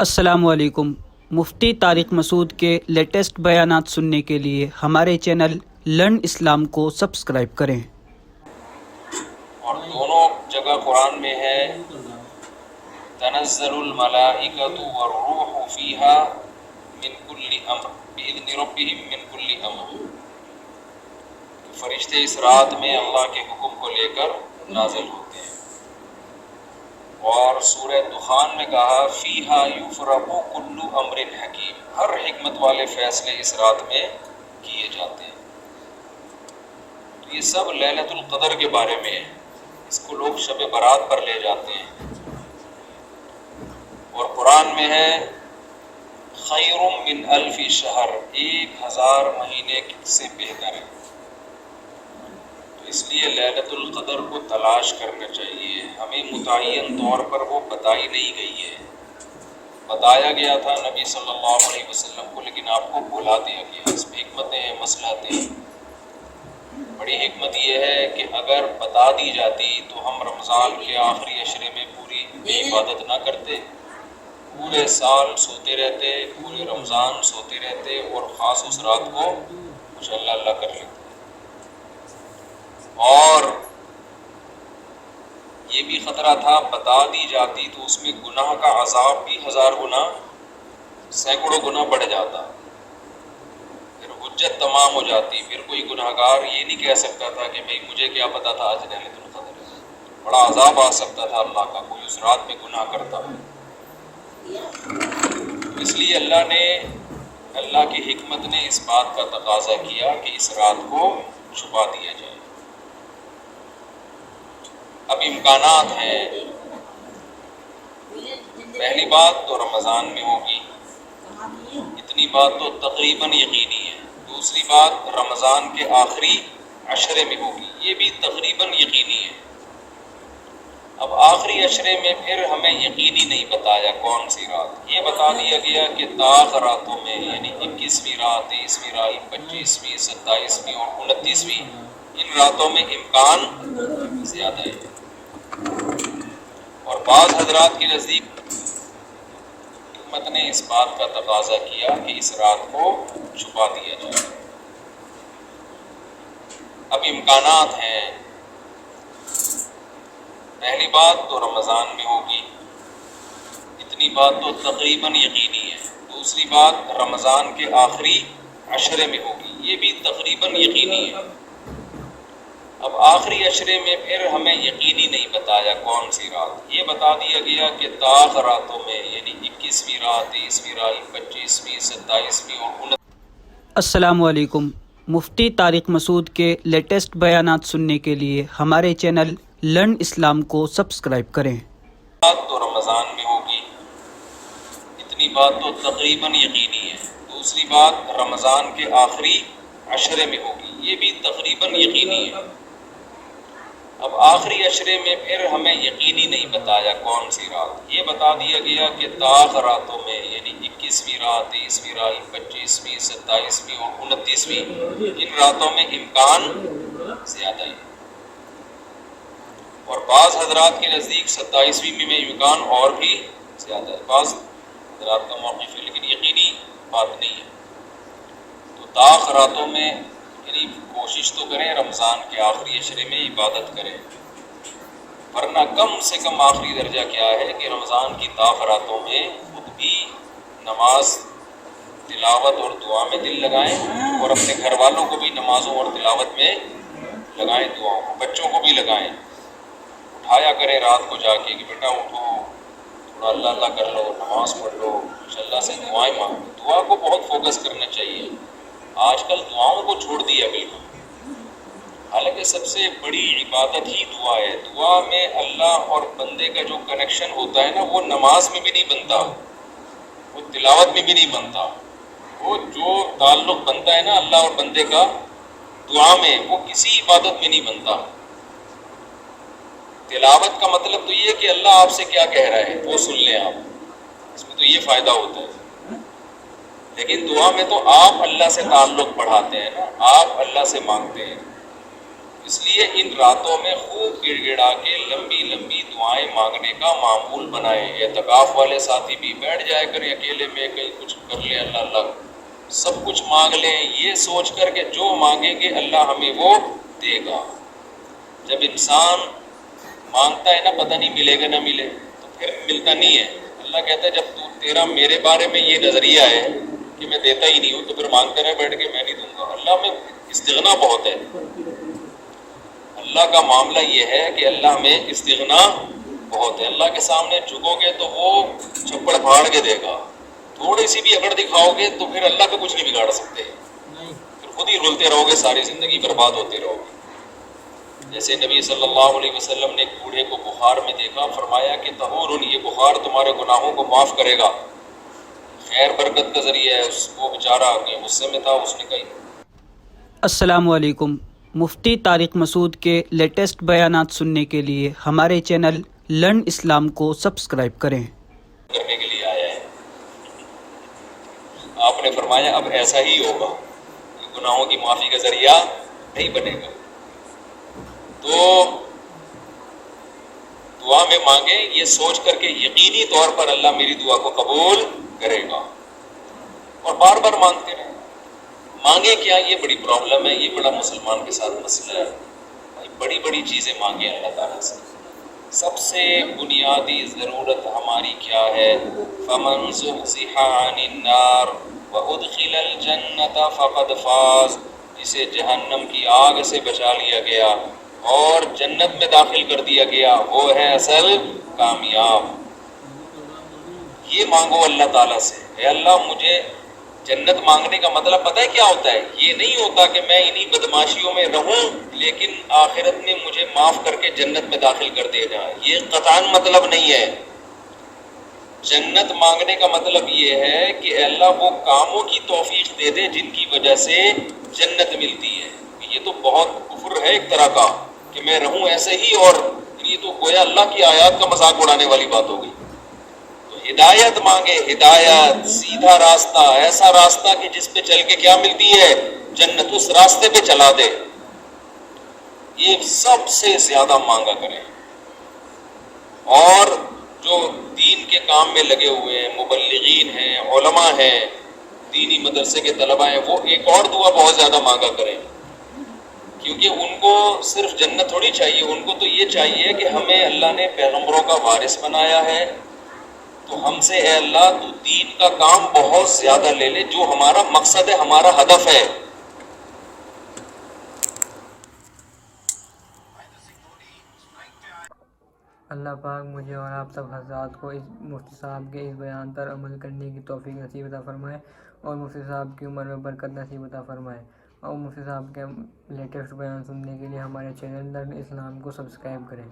السلام علیکم۔ مفتی طارق مسعود کے لیٹسٹ بیانات سننے کے لیے ہمارے چینل لرن اسلام کو سبسکرائب کریں۔ اور دونوں جگہ قرآن میں ہے تنزل الملائکۃ والروح فیہا من کل امر بإذن ربہم من کل امر، فرشتے اس رات میں اللہ کے حکم کو لے کر نازل ہوتے ہیں۔ اور سورہ دخان میں کہا فیہا یفرق کل امر حکیم، ہر حکمت والے فیصلے اس رات میں کیے جاتے ہیں۔ تو یہ سب لیلۃ القدر کے بارے میں ہے، اس کو لوگ شب برات پر لے جاتے ہیں۔ اور قرآن میں ہے خیر من الف شہر، 1000 مہینے سے بہتر ہے۔ تو اس لیے لیلۃ القدر کو تلاش کرنا چاہیے۔ ہمیں متعین طور پر وہ بتائی نہیں گئی ہے، بتایا گیا تھا نبی صلی اللہ علیہ وسلم کو، لیکن آپ کو بھلا دیا گیا۔ اس میں حکمتیں ہیں، مصلحتیں ہیں۔ بڑی حکمت یہ ہے کہ اگر بتا دی جاتی تو ہم رمضان کے آخری عشرے میں پوری عبادت نہ کرتے، پورے سال سوتے رہتے، پورے رمضان سوتے رہتے، اور خاص اس رات کو کچھ اللہ اللہ کر لیتے۔ اور یہ بھی خطرہ تھا بتا دی جاتی تو اس میں گناہ کا عذاب بھی 1000 گنا، سینکڑوں گنا بڑھ جاتا، پھر حجت تمام ہو جاتی۔ پھر کوئی گناہگار یہ نہیں کہہ سکتا تھا کہ بھئی مجھے کیا پتا تھا آج لیلۃ القدر ہے۔ بڑا عذاب آ سکتا تھا اللہ کا، کوئی اس رات میں گناہ کرتا ہے۔ اس لیے اللہ کی حکمت نے اس بات کا تقاضا کیا کہ اس رات کو چھپا دیا جائے۔ اب امکانات ہیں، پہلی بات تو رمضان میں ہوگی، اتنی بات تو تقریباً یقینی ہے۔ دوسری بات رمضان کے آخری عشرے میں ہوگی، یہ بھی تقریباً یقینی ہے۔ اب آخری عشرے میں پھر ہمیں یقینی نہیں بتایا کون سی رات، یہ بتا دیا گیا کہ طاق راتوں میں، یعنی 21ویں رات، 23ویں رات، 25ویں، 27ویں اور 29ویں، ان راتوں میں امکان زیادہ ہے۔ اور بعض حضرات کے نزدیک حکمت نے اس بات کا تقاضا کیا کہ اس رات کو چھپا دیا جائے۔ اب امکانات ہیں، پہلی بات تو رمضان میں ہوگی، اتنی بات تو تقریباً یقینی ہے۔ دوسری بات رمضان کے آخری عشرے میں ہوگی، یہ بھی تقریباً یقینی ہے۔ اب آخری عشرے میں پھر ہمیں یقینی نہیں بتایا کون سی رات، یہ بتا دیا گیا کہ طاق راتوں میں، یعنی 21ویں رات، 23ویں رات، 25ویں، 27ویں اور 29۔ السلام علیکم۔ مفتی طارق مسعود کے لیٹسٹ بیانات سننے کے لیے ہمارے چینل لرن اسلام کو سبسکرائب کریں۔ بات تو رمضان میں ہوگی، اتنی بات تو تقریباً یقینی ہے۔ دوسری بات رمضان کے آخری عشرے میں ہوگی، یہ بھی تقریباً یقینی ہے۔ اب آخری عشرے میں پھر ہمیں یقینی نہیں بتایا کون سی رات، یہ بتا دیا گیا کہ طاق راتوں میں، یعنی 21ویں رات، 23ویں رات، 25ویں، 27ویں اور 29ویں، ان راتوں میں امکان زیادہ ہے۔ اور بعض حضرات کے نزدیک 27ویں میں امکان اور بھی زیادہ ہے۔ بعض حضرات کا موقف ہے، لیکن یقینی بات نہیں ہے۔ تو طاق راتوں میں یعنی کوشش تو کریں رمضان کے آخری عشرے میں عبادت کریں، ورنہ کم سے کم آخری درجہ کیا ہے کہ رمضان کی طاق راتوں میں خود بھی نماز، تلاوت اور دعا میں دل لگائیں، اور اپنے گھر والوں کو بھی نمازوں اور تلاوت میں لگائیں، دعاؤں کو بچوں کو بھی لگائیں، اٹھایا کریں رات کو جا کے کہ بیٹا اٹھو، تھوڑا اللہ اللہ کر لو، نماز پڑھ لو، کچھ اللہ سے دعائیں مانگو۔ دعا کو بہت فوکس کرنا چاہیے۔ آج کل دعاؤں کو چھوڑ دیا بالکل، حالانکہ سب سے بڑی عبادت ہی دعا ہے۔ دعا میں اللہ اور بندے کا جو کنیکشن ہوتا ہے نا، وہ نماز میں بھی نہیں بنتا، وہ تلاوت میں بھی نہیں بنتا۔ وہ جو تعلق بنتا ہے نا اللہ اور بندے کا دعا میں، وہ کسی عبادت میں نہیں بنتا۔ تلاوت کا مطلب تو یہ ہے کہ اللہ آپ سے کیا کہہ رہا ہے وہ سن لیں آپ، اس میں تو یہ فائدہ ہوتا ہے۔ لیکن دعا میں تو آپ اللہ سے تعلق بڑھاتے ہیں نا، آپ اللہ سے مانگتے ہیں، اس لیے ان راتوں میں خوب گڑ گڑا کے لمبی لمبی دعائیں مانگنے کا معمول بنائے. اعتکاف والے ساتھی بھی بیٹھ جائے کریں اکیلے میں, کہیں کچھ کر لیں, اللہ اللہ سب کچھ مانگ لیں, یہ سوچ کر کہ جو مانگیں گے اللہ ہمیں وہ دے گا. جب انسان مانگتا ہے نا پتہ نہیں ملے گا نہ ملے, تو پھر ملتا نہیں ہے. اللہ کہتا ہے جب تیرا میرے بارے میں یہ نظریہ ہے کہ میں دیتا ہی نہیں ہوں, تو پھر مانگتے رہے بیٹھ کے, میں نہیں دوں گا. اللہ میں استغنا بہت ہے. اللہ کا معاملہ یہ ہے کہ اللہ میں استغنا بہت ہے. اللہ کے سامنے جھکو گے تو وہ چھپڑ پھاڑ کے دے گا. تھوڑی سی بھی اکڑ دکھاؤ گے تو پھر اللہ کا کچھ نہیں بگاڑ سکتے, پھر خود ہی رلتے رہو گے, ساری زندگی برباد ہوتے رہو گے. جیسے نبی صلی اللہ علیہ وسلم نے ایک بوڑھے کو بخار میں دیکھا, فرمایا کہ طہور, یہ بخار تمہارے گناہوں کو معاف کرے گا, خیر برکت کا ذریعہ ہے. اس کو بیچارہ غصے میں تھا, اس نے کہا. السلام علیکم. مفتی طارق مسعود کے لیٹسٹ بیانات سننے کے لیے ہمارے چینل لرن اسلام کو سبسکرائب کریں. کرنے کے لیے آیا ہے. آپ نے فرمایا اب ایسا ہی ہوگا, گناہوں کی معافی کا ذریعہ نہیں بنے گا. تو دعا میں مانگیں یہ سوچ کر کے یقینی طور پر اللہ میری دعا کو قبول کرے گا, اور بار بار مانگتے رہیں. مانگے کیا, یہ بڑی پرابلم ہے, یہ بڑا مسلمان کے ساتھ مسئلہ ہے. بڑی بڑی چیزیں مانگیں اللہ تعالیٰ سے. سب سے بنیادی ضرورت ہماری کیا ہے؟ فَمَنْ زُحْزِحَ عَنِ النَّارِ وَأُدْخِلَ الْجَنَّةَ فَقَدْ فَازَ. جسے جہنم کی آگ سے بچا لیا گیا اور جنت میں داخل کر دیا گیا, وہ ہے اصل کامیاب. یہ مانگو اللہ تعالیٰ سے, اے اللہ مجھے جنت. مانگنے کا مطلب پتہ ہے کیا ہوتا ہے؟ یہ نہیں ہوتا کہ میں انہی بدماشیوں میں رہوں لیکن آخرت میں مجھے معاف کر کے جنت میں داخل کر دیا جائے, یہ قطعاً مطلب نہیں ہے. جنت مانگنے کا مطلب یہ ہے کہ اے اللہ وہ کاموں کی توفیق دے دے جن کی وجہ سے جنت ملتی ہے. یہ تو بہت کفر ہے ایک طرح کا کہ میں رہوں ایسے ہی, اور یہ تو گویا اللہ کی آیات کا مذاق اڑانے والی بات ہو گئی. ہدایت مانگے, ہدایت, سیدھا راستہ, ایسا راستہ کہ جس پہ چل کے کیا ملتی ہے؟ جنت. اس راستے پہ چلا دے. یہ سب سے زیادہ مانگا کریں. اور جو دین کے کام میں لگے ہوئے ہیں, مبلغین ہیں, علماء ہیں, دینی مدرسے کے طلباء ہیں, وہ ایک اور دعا بہت زیادہ مانگا کریں, کیونکہ ان کو صرف جنت تھوڑی چاہیے. ان کو تو یہ چاہیے کہ ہمیں اللہ نے پیغمبروں کا وارث بنایا ہے, تو ہم سے اے اللہ تو دین کا کام بہت زیادہ لے لے, جو ہمارا مقصد ہے, ہمارا ہدف ہے. اللہ پاک مجھے اور آپ سب حضرات کو اس مفتی صاحب کے اس بیان پر عمل کرنے کی توفیق نصیب عطا فرمائے, اور مفتی صاحب کی عمر میں برکت نصیب عطا فرمائے. اور مفتی صاحب کے لیٹسٹ بیان سننے کے لیے ہمارے چینل لرن اسلام کو سبسکرائب کریں.